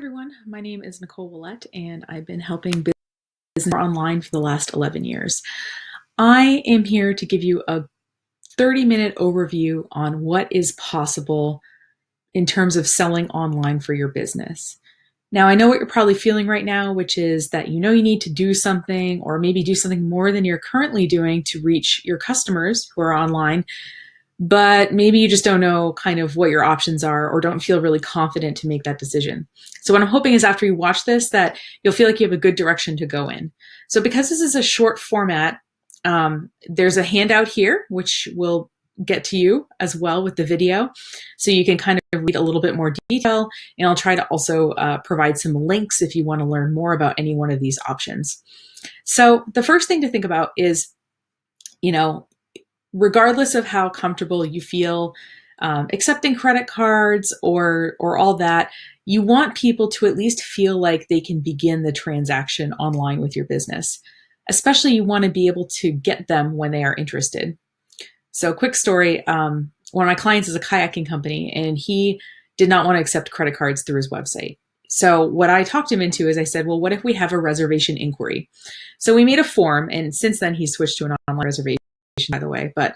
Everyone, my name is Nicole Ouelette, and I've been helping business online for the last 11 years. I am here to give you a 30-minute overview on what is possible in terms of selling online for your business. Now, I know what you're probably feeling right now, which is that you need to do something, or maybe do something more than you're currently doing to reach your customers who are online, but maybe you just don't know kind of what your options are or don't feel really confident to make that decision. So what I'm hoping is after you watch this that you'll feel like you have a good direction to go in. So because this is a short format, there's a handout here which will get to you as well with the video. So you can kind of read a little bit more detail, and I'll try to also provide some links if you want to learn more about any one of these options. So the first thing to think about is, regardless of how comfortable you feel accepting credit cards or all that, you want people to at least feel like they can begin the transaction online with your business. Especially, you want to be able to get them when they are interested. So quick story, one of my clients is a kayaking company, and he did not want to accept credit cards through his website. So what I talked him into is I said, well, what if we have a reservation inquiry? So we made a form, and since then he's switched to an online reservation, by the way, but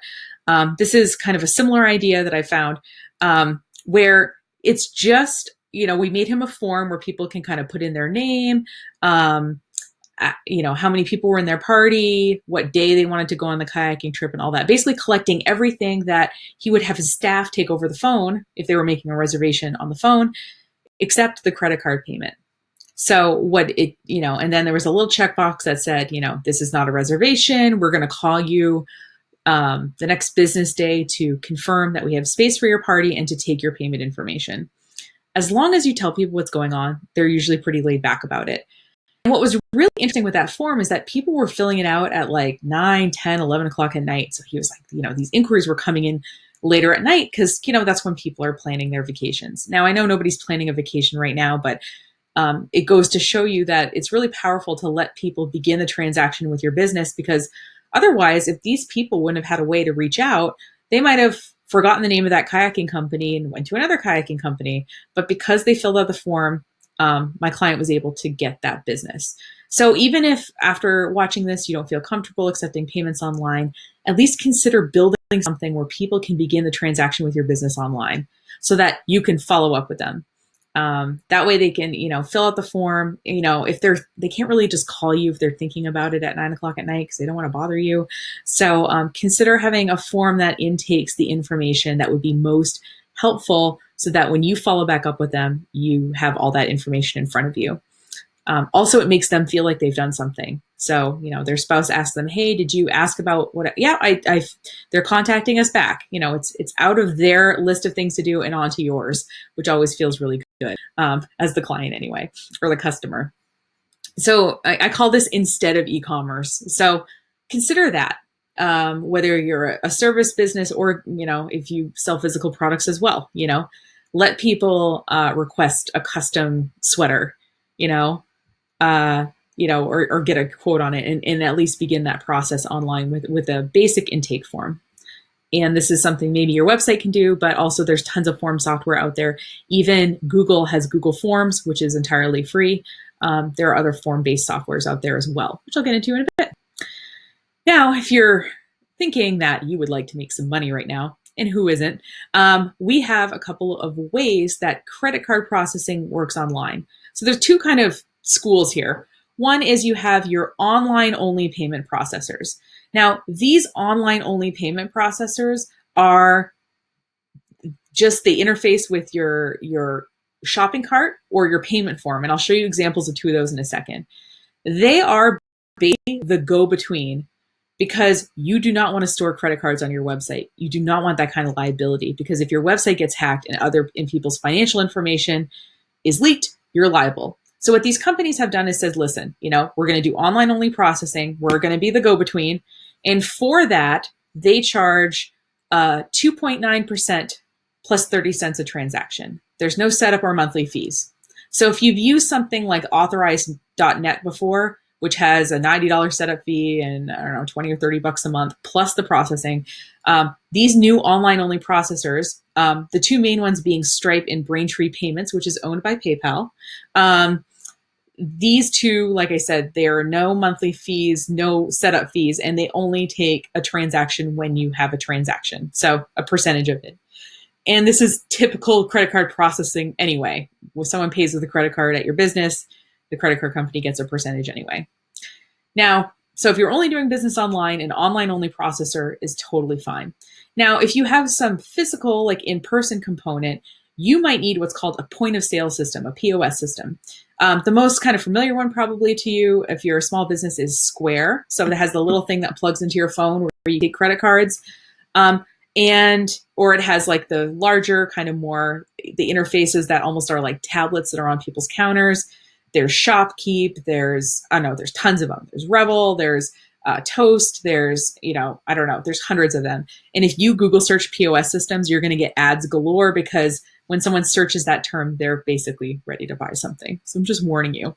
this is kind of a similar idea that I found where it's just, we made him a form where people can kind of put in their name, how many people were in their party, what day they wanted to go on the kayaking trip and all that, basically collecting everything that he would have his staff take over the phone if they were making a reservation on the phone, except the credit card payment. So and then there was a little checkbox that said, this is not a reservation. We're going to call you the next business day to confirm that we have space for your party and to take your payment information. As long as you tell people what's going on, they're usually pretty laid back about it. And what was really interesting with that form is that people were filling it out at like 9, 10, 11 o'clock at night. So he was like, these inquiries were coming in later at night because, that's when people are planning their vacations. Now, I know nobody's planning a vacation right now, but it goes to show you that it's really powerful to let people begin the transaction with your business, because otherwise, if these people wouldn't have had a way to reach out, they might have forgotten the name of that kayaking company and went to another kayaking company. But because they filled out the form, my client was able to get that business. So even if after watching this, you don't feel comfortable accepting payments online, at least consider building something where people can begin the transaction with your business online so that you can follow up with them. That way they can, fill out the form, if they can't really just call you if they're thinking about it at 9 o'clock at night because they don't want to bother you. So consider having a form that intakes the information that would be most helpful so that when you follow back up with them, you have all that information in front of you. Also, it makes them feel like they've done something. So, their spouse asks them, hey, did you ask about what? Yeah, they're contacting us back. It's out of their list of things to do and onto yours, which always feels really good as the client anyway, or the customer. So I call this instead of e-commerce. So consider that. Whether you're a service business or, if you sell physical products as well, let people request a custom sweater, or get a quote on it and at least begin that process online with a basic intake form. And this is something maybe your website can do, but also there's tons of form software out there. Even Google has Google Forms, which is entirely free. There are other form-based softwares out there as well, which I'll get into in a bit. Now, if you're thinking that you would like to make some money right now, and who isn't, we have a couple of ways that credit card processing works online. So there's two kind of schools here. One is you have your online-only payment processors. Now, these online-only payment processors are just the interface with your shopping cart or your payment form, and I'll show you examples of two of those in a second. They are basically the go-between, because you do not want to store credit cards on your website. You do not want that kind of liability, because if your website gets hacked and people's financial information is leaked, you're liable. So what these companies have done is said, listen, we're going to do online only processing. We're going to be the go-between. And for that, they charge 2.9% plus 30 cents a transaction. There's no setup or monthly fees. So if you've used something like authorize.net before, which has a $90 setup fee and I don't know, 20 or $30 a month plus the processing. These new online only processors, the two main ones being Stripe and Braintree Payments, which is owned by PayPal. These two, like I said, there are no monthly fees, no setup fees, and they only take a transaction when you have a transaction. So a percentage of it. And this is typical credit card processing anyway. When someone pays with a credit card at your business, the credit card company gets a percentage anyway. Now, so if you're only doing business online, an online only processor is totally fine. Now, if you have some physical, like in-person component, you might need what's called a point of sale system, a POS system. The most kind of familiar one probably to you, if you're a small business, is Square. So it has the little thing that plugs into your phone where you take credit cards. Or it has like the larger kind of more, the interfaces that almost are like tablets that are on people's counters. There's Shopkeep, there's tons of them. There's Revel, there's Toast, there's, there's hundreds of them. And if you Google search POS systems, you're going to get ads galore because when someone searches that term, they're basically ready to buy something. So I'm just warning you.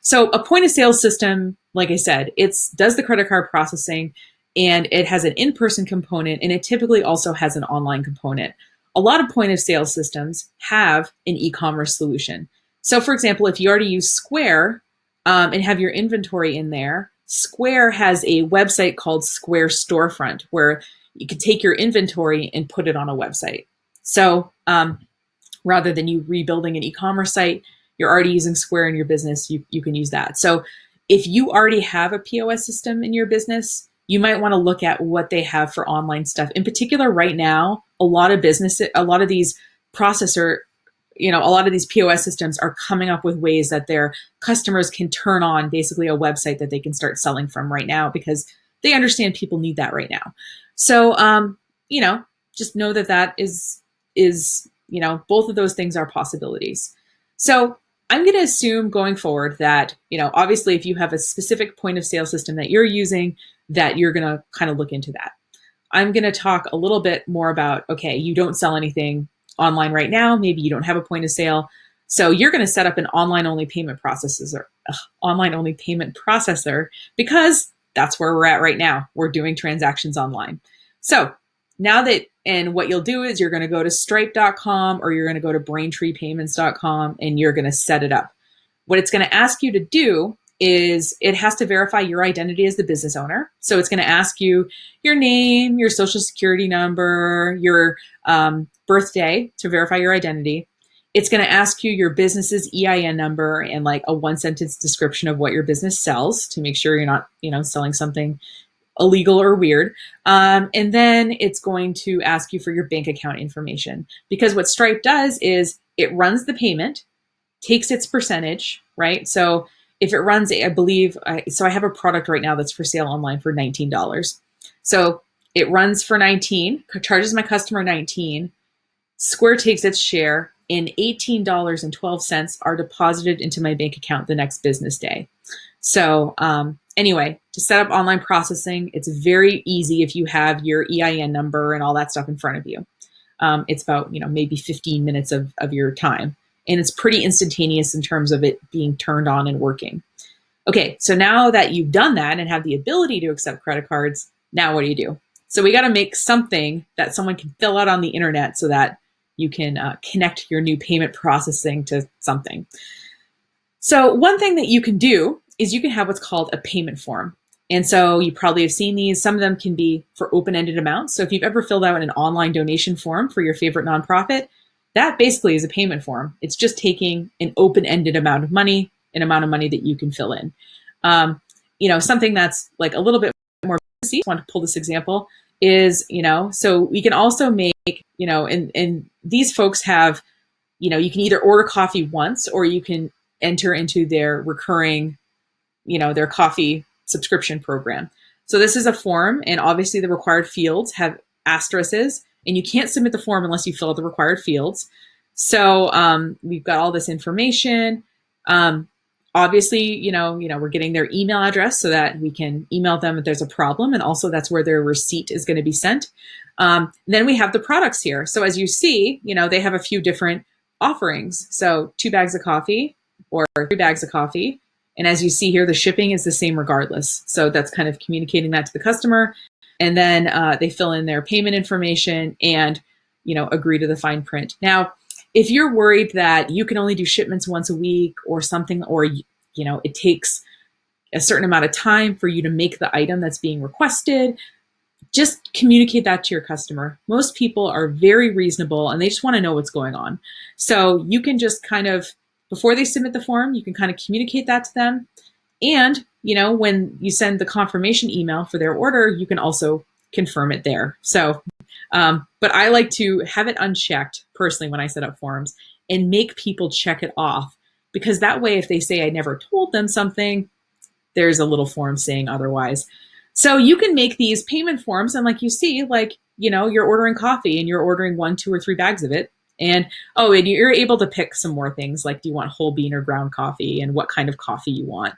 So a point of sale system, like I said, it does the credit card processing and it has an in-person component and it typically also has an online component. A lot of point of sale systems have an e-commerce solution. So for example, if you already use Square and have your inventory in there, Square has a website called Square Storefront where you can take your inventory and put it on a website. So rather than you rebuilding an e-commerce site, you're already using Square in your business, you can use that. So if you already have a POS system in your business, you might want to look at what they have for online stuff. In particular, right now, a lot of these POS systems are coming up with ways that their customers can turn on basically a website that they can start selling from right now because they understand people need that right now. So, just know that is both of those things are possibilities. So I'm going to assume going forward that, obviously if you have a specific point of sale system that you're using, that you're going to kind of look into that. I'm going to talk a little bit more about, okay, you don't sell anything online right now. Maybe you don't have a point of sale. So you're going to set up an online only payment processor because that's where we're at right now. We're doing transactions online. So now and what you'll do is you're going to go to stripe.com or you're going to go to braintreepayments.com and you're going to set it up. What it's going to ask you to do is it has to verify your identity as the business owner. So it's going to ask you your name, your social security number, your birthday to verify your identity. It's going to ask you your business's EIN number and like a one-sentence description of what your business sells to make sure you're not, selling something illegal or weird. And then it's going to ask you for your bank account information because what Stripe does is it runs the payment, takes its percentage, right? So if it runs, I believe, so I have a product right now that's for sale online for $19. So it runs for $19, charges my customer $19, Square takes its share, and $18.12 are deposited into my bank account the next business day. So anyway, to set up online processing, it's very easy if you have your EIN number and all that stuff in front of you. It's about, maybe 15 minutes of your time. And it's pretty instantaneous in terms of it being turned on and working. Okay, so now that you've done that and have the ability to accept credit cards, now what do? So we got to make something that someone can fill out on the internet so that you can connect your new payment processing to something. So one thing that you can do is you can have what's called a payment form. And so you probably have seen these. Some of them can be for open-ended amounts. So if you've ever filled out an online donation form for your favorite nonprofit, that basically is a payment form. It's just taking an open-ended amount of money, an amount of money that you can fill in. Something that's like a little bit more basic, I want to pull this example, is, so we can also make, and these folks have, you can either order coffee once or you can enter into their recurring, their coffee subscription program. So this is a form, and obviously the required fields have asterisks, and you can't submit the form unless you fill out the required fields. So we've got all this information. Obviously, we're getting their email address so that we can email them if there's a problem. And also that's where their receipt is going to be sent. Then we have the products here. So as you see, they have a few different offerings. So 2 bags of coffee or 3 bags of coffee. And as you see here, the shipping is the same regardless. So that's kind of communicating that to the customer. And then they fill in their payment information and, agree to the fine print. Now, if you're worried that you can only do shipments once a week or something, or, it takes a certain amount of time for you to make the item that's being requested, just communicate that to your customer. Most people are very reasonable and they just want to know what's going on. So you can just kind of, before they submit the form, you can kind of communicate that to them. And, when you send the confirmation email for their order, you can also confirm it there. So, but I like to have it unchecked personally when I set up forms and make people check it off, because that way, if they say I never told them something, there's a little form saying otherwise. So you can make these payment forms, and like you see, you're ordering coffee and you're ordering 1, 2, or 3 bags of it. And you're able to pick some more things, like do you want whole bean or ground coffee and what kind of coffee you want.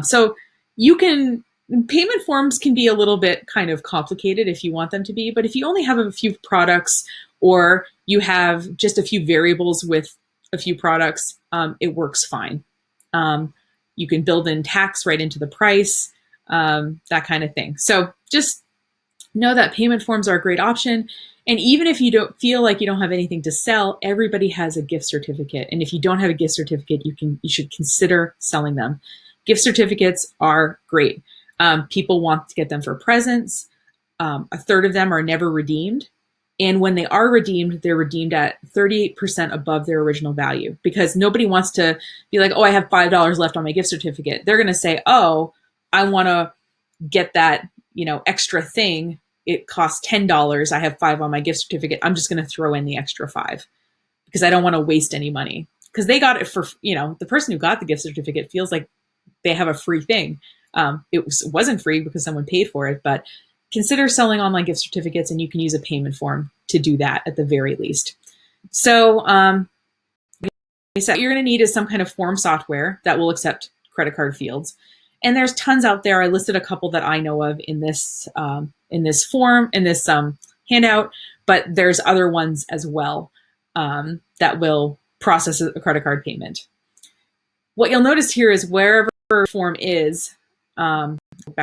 So payment forms can be a little bit kind of complicated if you want them to be, but if you only have a few products or you have just a few variables with a few products, it works fine. You can build in tax right into the price, that kind of thing. So just know that payment forms are a great option. And even if you don't feel like you don't have anything to sell, everybody has a gift certificate. And if you don't have a gift certificate, you should consider selling them. Gift certificates are great. People want to get them for presents. A third of them are never redeemed. And when they are redeemed, they're redeemed at 38% above their original value, because nobody wants to be like, oh, I have $5 left on my gift certificate. They're going to say, oh, I want to get that, extra thing. It costs $10. I have 5 on my gift certificate. I'm just going to throw in the extra 5 because I don't want to waste any money, because they got it for, the person who got the gift certificate feels like they have a free thing. It wasn't free because someone paid for it, but consider selling online gift certificates, and you can use a payment form to do that at the very least. So what you're going to need is some kind of form software that will accept credit card fields. And there's tons out there. I listed a couple that I know of in this handout, but there's other ones as well that will process a credit card payment. What you'll notice here is wherever form is, back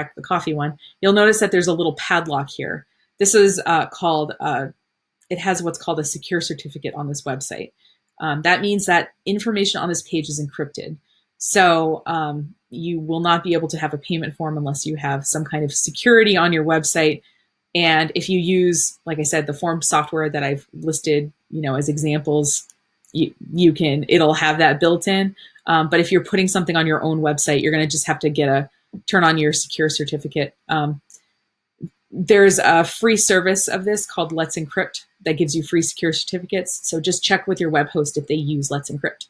to the coffee one, you'll notice that there's a little padlock here. This is it has what's called a secure certificate on this website. That means that information on this page is encrypted. So you will not be able to have a payment form unless you have some kind of security on your website. And if you use, like I said, the form software that I've listed, as examples, it'll have that built in. But if you're putting something on your own website, you're going to just have to turn on your secure certificate. There's a free service of this called Let's Encrypt that gives you free secure certificates. So just check with your web host if they use Let's Encrypt.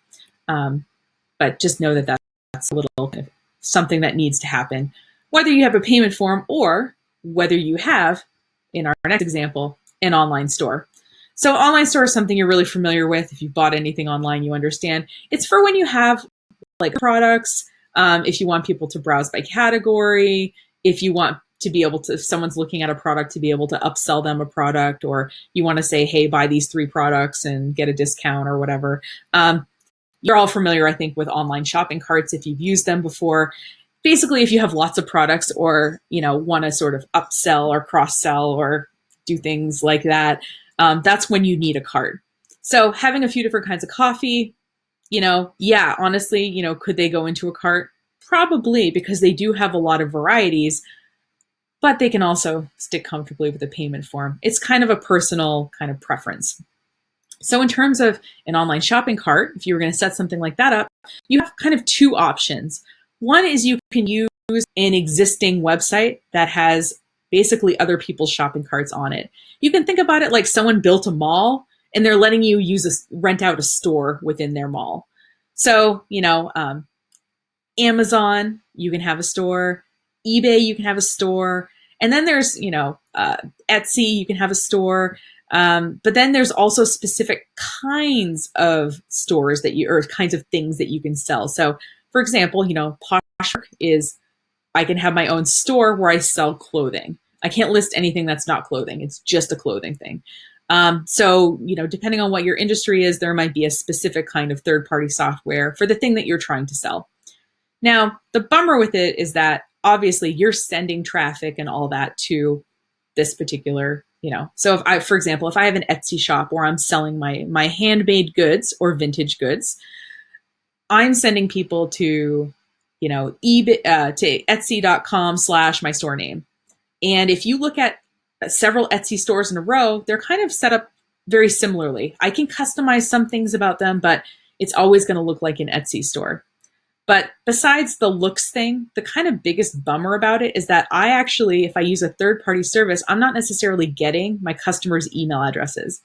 But just know that that's a little kind of something that needs to happen, whether you have a payment form or whether you have, in our next example, an online store. So online store is something you're really familiar with. If you bought anything online, you understand. It's for when you have products, if you want people to browse by category, if you want to be able to, if someone's looking at a product, to be able to upsell them a product, or you want to say, hey, buy these 3 products and get a discount or whatever. You're all familiar, I think, with online shopping carts if you've used them before. Basically, if you have lots of products or, want to sort of upsell or cross-sell or do things like that, that's when you need a cart. So having a few different kinds of coffee, honestly, could they go into a cart? Probably, because they do have a lot of varieties, but they can also stick comfortably with a payment form. It's kind of a personal kind of preference. So in terms of an online shopping cart, if you were going to set something like that up, you have kind of 2 options. One is you can use an existing website that has basically other people's shopping carts on it. You can think about it like someone built a mall and they're letting you rent out a store within their mall. So, Amazon, you can have a store. eBay, you can have a store. And then there's, Etsy, you can have a store. But then there's also specific kinds of stores or kinds of things that you can sell. So for example, Poshmark is, I can have my own store where I sell clothing. I can't list anything that's not clothing. It's just a clothing thing. So, depending on what your industry is, there might be a specific kind of third-party software for the thing that you're trying to sell. Now, the bummer with it is that obviously you're sending traffic and all that to this particular, so if I, for example, if I have an Etsy shop where I'm selling my handmade goods or vintage goods, I'm sending people to, eBay, to Etsy.com/my store name. And if you look at several Etsy stores in a row, they're kind of set up very similarly. I can customize some things about them, but it's always going to look like an Etsy store. But besides the looks thing, the kind of biggest bummer about it is that I actually, if I use a third-party service, I'm not necessarily getting my customers' email addresses.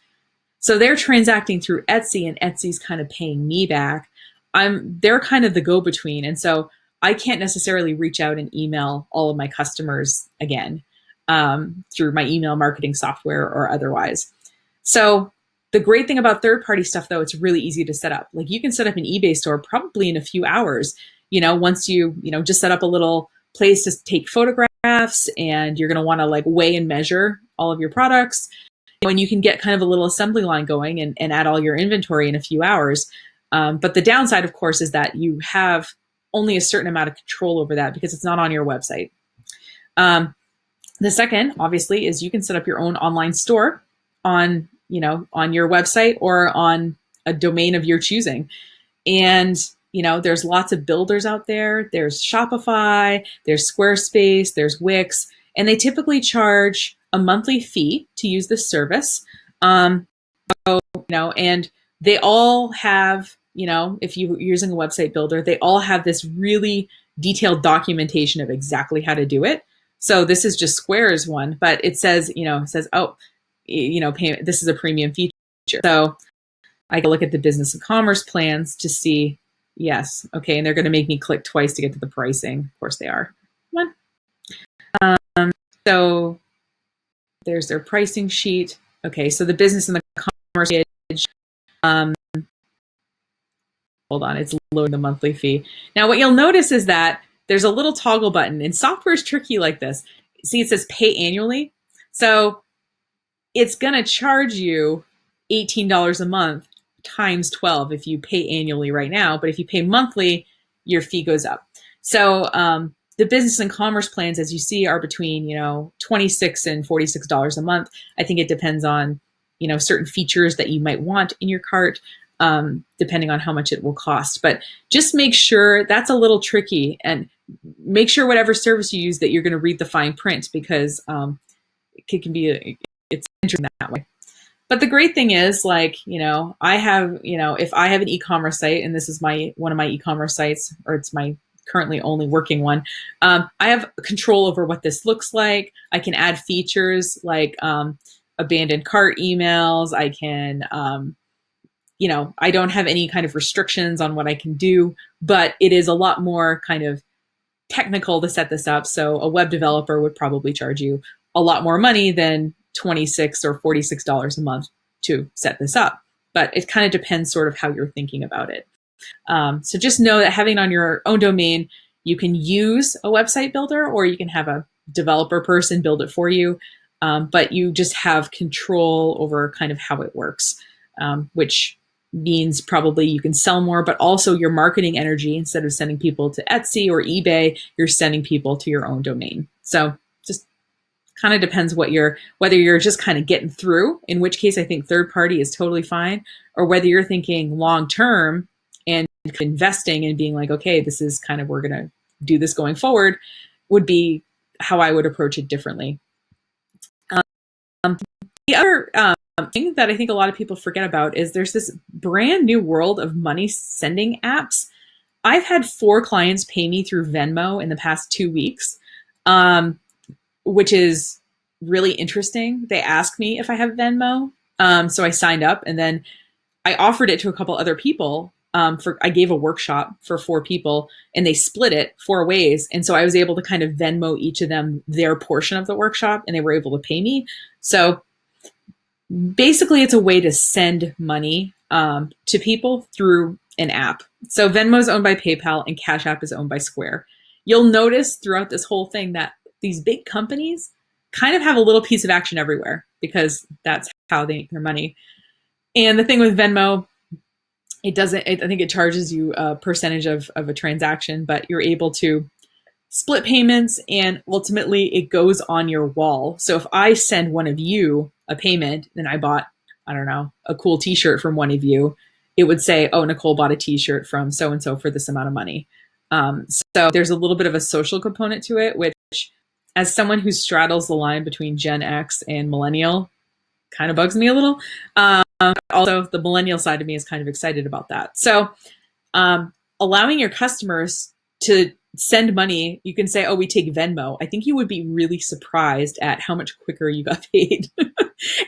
So they're transacting through Etsy and Etsy's kind of paying me back. They're kind of the go-between. And so I can't necessarily reach out and email all of my customers again through my email marketing software or otherwise. So the great thing about third-party stuff, though, it's really easy to set up. Like you can set up an eBay store probably in a few hours. Once you, just set up a little place to take photographs, and you're going to want to like weigh and measure all of your products. And you can get kind of a little assembly line going and add all your inventory in a few hours. But the downside, of course, is that you have only a certain amount of control over that because it's not on your website. The second, obviously, is you can set up your own online store on your website or on a domain of your choosing. And, there's lots of builders out there. There's Shopify, there's Squarespace, there's Wix, and they typically charge a monthly fee to use this service. And they all have, if you're using a website builder, they all have this really detailed documentation of exactly how to do it. So this is just Square's one, but it says, oh, this is a premium feature. So I can look at the business and commerce plans to see, yes, okay, and they're going to make me click twice to get to the pricing. Of course they are. Come on. So there's their pricing sheet. Okay, so the business and the commerce page. Hold on, it's loading the monthly fee. Now what you'll notice is that there's a little toggle button, and software is tricky like this. See, it says pay annually. So it's going to charge you $18 a month times 12 if you pay annually right now. But if you pay monthly, your fee goes up. So the business and commerce plans, as you see, are between $26 and $46 a month. I think it depends on certain features that you might want in your cart, depending on how much it will cost. But just make sure that's a little tricky, and make sure whatever service you use that you're going to read the fine print, because it can be it's interesting that way. But the great thing is, like, I have, if I have an e-commerce site, and this is one of my e-commerce sites, or it's my currently only working one, I have control over what this looks like. I can add features like abandoned cart emails. I can, I don't have any kind of restrictions on what I can do, but it is a lot more kind of technical to set this up. So a web developer would probably charge you a lot more money than $26 or $46 a month to set this up. But it kind of depends sort of how you're thinking about it. So just know that having it on your own domain, you can use a website builder, or you can have a developer person build it for you. But you just have control over kind of how it works, which means probably you can sell more, but also your marketing energy, instead of sending people to Etsy or eBay, you're sending people to your own domain. So just kind of depends whether you're just kind of getting through, in which case I think third party is totally fine, or whether you're thinking long term and investing and being like, okay, this is kind of, we're going to do this going forward, would be how I would approach it differently. The other thing that I think a lot of people forget about is there's this brand new world of money sending apps. I've had 4 clients pay me through Venmo in the past 2 weeks, which is really interesting. They asked me if I have Venmo, so I signed up, and then I offered it to a couple other people. I gave a workshop for 4 people, and they split it 4 ways. And so I was able to kind of Venmo each of them their portion of the workshop, and they were able to pay me. So basically it's a way to send money to people through an app. So Venmo is owned by PayPal, and Cash App is owned by Square. You'll notice throughout this whole thing that these big companies kind of have a little piece of action everywhere, because that's how they make their money. And the thing with Venmo It doesn't, I think it charges you a percentage of a transaction, but you're able to split payments and ultimately it goes on your wall. So if I send one of you a payment and I bought, I don't know, a cool t-shirt from one of you, it would say, oh, Nicole bought a t-shirt from so-and-so for this amount of money. So there's a little bit of a social component to it, which as someone who straddles the line between Gen X and millennial, kind of bugs me a little. Also, the millennial side of me is kind of excited about that. So allowing your customers to send money, you can say, oh, we take Venmo. I think you would be really surprised at how much quicker you got paid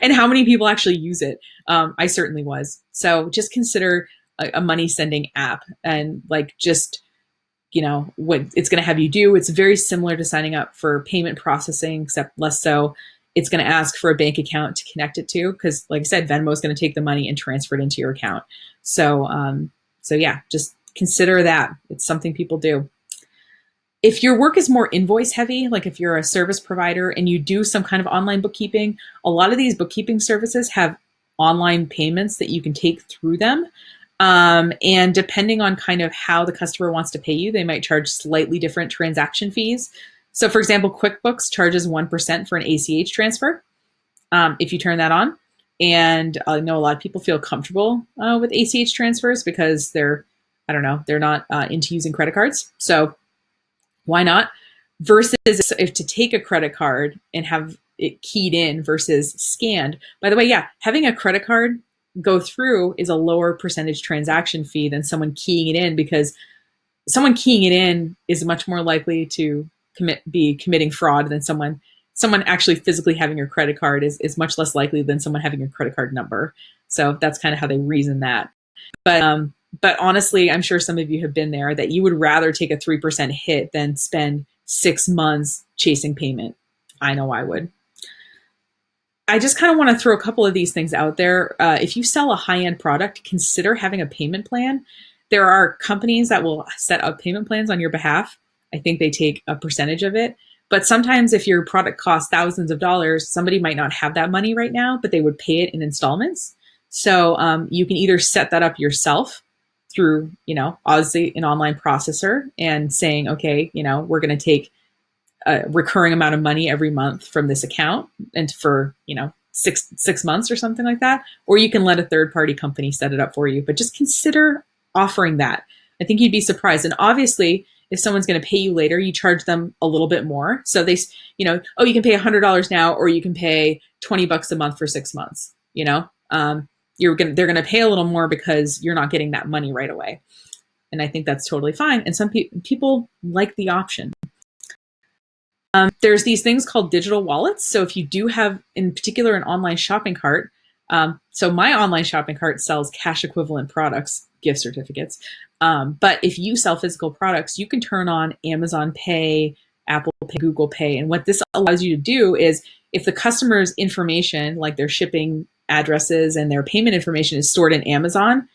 and how many people actually use it. I certainly was. So just consider a money sending app and like just, what it's going to have you do. It's very similar to signing up for payment processing, except less so. It's going to ask for a bank account to connect it to, because like I said, Venmo is going to take the money and transfer it into your account. So yeah, just consider that. It's something people do. If your work is more invoice heavy, like if you're a service provider and you do some kind of online bookkeeping, a lot of these bookkeeping services have online payments that you can take through them. And depending on kind of how the customer wants to pay you, they might charge slightly different transaction fees. So for example, QuickBooks charges 1% for an ACH transfer if you turn that on. And I know a lot of people feel comfortable with ACH transfers because they're not into using credit cards. So why not? Versus if to take a credit card and have it keyed in versus scanned. By the way, yeah, having a credit card go through is a lower percentage transaction fee than someone keying it in, because someone keying it in is much more likely to be committing fraud than someone actually physically having your credit card is much less likely than someone having your credit card number. So that's kind of how they reason that. But honestly, I'm sure some of you have been there, that you would rather take a 3% hit than spend 6 months chasing payment. I know I would. I just kind of want to throw a couple of these things out there. If you sell a high-end product, consider having a payment plan. There are companies that will set up payment plans on your behalf. I think they take a percentage of it. But sometimes if your product costs thousands of dollars, somebody might not have that money right now, but they would pay it in installments. So you can either set that up yourself through, obviously an online processor and saying, okay, we're going to take a recurring amount of money every month from this account and for, 6 months or something like that. Or you can let a third party company set it up for you, but just consider offering that. I think you'd be surprised. And obviously, if someone's going to pay you later, you charge them a little bit more. So they, oh, you can pay $100 now, or you can pay $20 a month for 6 months. They're going to pay a little more because you're not getting that money right away. And I think that's totally fine. And some people like the option. There's these things called digital wallets. So if you do have, in particular, an online shopping cart, so my online shopping cart sells cash equivalent products, gift certificates. But if you sell physical products, you can turn on Amazon Pay, Apple Pay, Google Pay. And what this allows you to do is, if the customer's information, like their shipping addresses and their payment information, is stored in Amazon,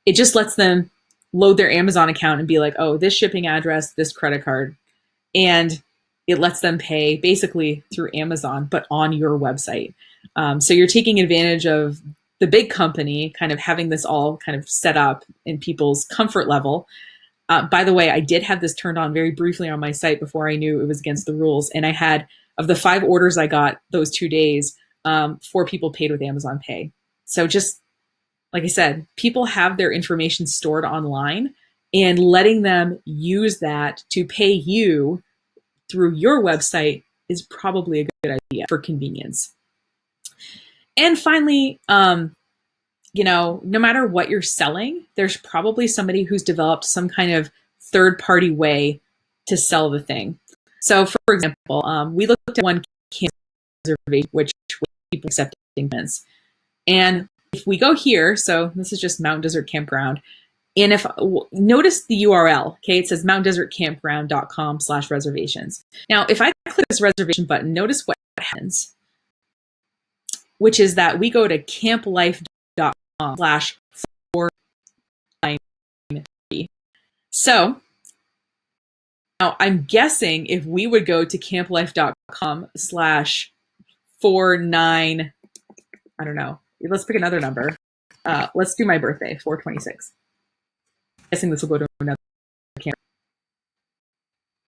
it just lets them load their Amazon account and be like, oh, this shipping address, this credit card. And it lets them pay basically through Amazon, but on your website. So you're taking advantage of the big company kind of having this all kind of set up in people's comfort level. By the way, I did have this turned on very briefly on my site before I knew it was against the rules. And I had, of the 5 orders I got those 2 days, 4 people paid with Amazon Pay. So just like I said, people have their information stored online, and letting them use that to pay you through your website is probably a good idea for convenience. And finally, no matter what you're selling, there's probably somebody who's developed some kind of third-party way to sell the thing. So, for example, we looked at one campus reservation, which people accepting payments. And if we go here, so this is just Mountain Desert Campground. And if notice the URL, okay, it says mountaindesertcampground.com/reservations. Now, if I click this reservation button, notice what happens, which is that we go to camplife.com/493. So now I'm guessing if we would go to camplife.com/49, I don't know, let's pick another number. Let's do my birthday, 426. guessing this will go to another camp.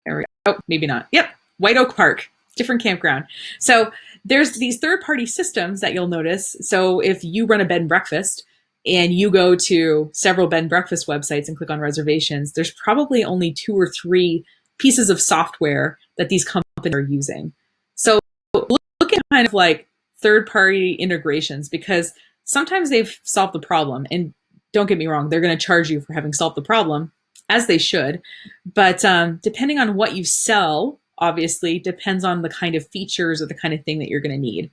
There we go. Oh, maybe not. Yep. White Oak Park, different campground. So there's these third-party systems that you'll notice. So if you run a bed and breakfast and you go to several bed and breakfast websites and click on reservations, there's probably only 2 or 3 pieces of software that these companies are using. So look at kind of like third-party integrations, because sometimes they've solved the problem. And don't get me wrong, they're going to charge you for having solved the problem, as they should. But depending on what you sell, obviously depends on the kind of features or the kind of thing that you're going to need.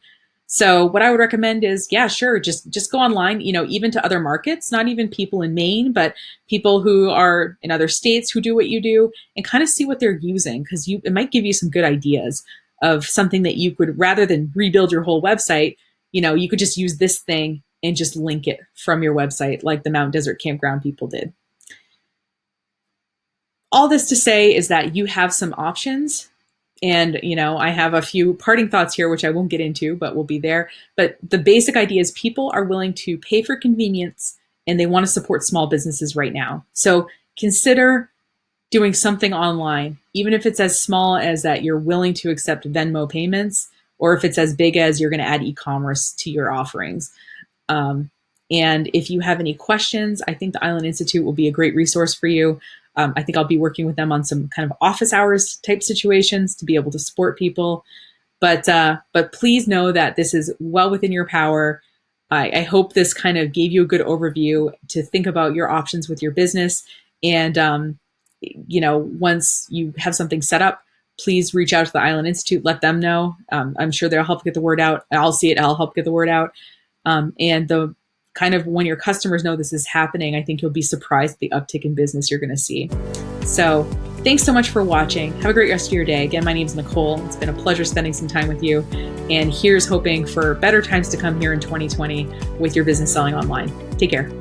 So what I would recommend is, yeah, sure, just go online, even to other markets, not even people in Maine, but people who are in other states who do what you do, and kind of see what they're using, because it might give you some good ideas of something that you could, rather than rebuild your whole website, you could just use this thing and just link it from your website like the Mount Desert Campground people did. All this to say is that you have some options. And, I have a few parting thoughts here, which I won't get into, but will be there. But the basic idea is people are willing to pay for convenience and they want to support small businesses right now. So consider doing something online, even if it's as small as that you're willing to accept Venmo payments, or if it's as big as you're going to add e-commerce to your offerings. And if you have any questions, I think the Island Institute will be a great resource for you. I think I'll be working with them on some kind of office hours type situations to be able to support people. But please know that this is well within your power. I hope this kind of gave you a good overview to think about your options with your business. And, once you have something set up, please reach out to the Island Institute, let them know. I'm sure they'll help get the word out. I'll see it. I'll help get the word out. And the kind of when your customers know this is happening, I think you'll be surprised at the uptick in business you're going to see. So thanks so much for watching. Have a great rest of your day. Again, my name is Nicole. It's been a pleasure spending some time with you. And here's hoping for better times to come here in 2020 with your business selling online. Take care.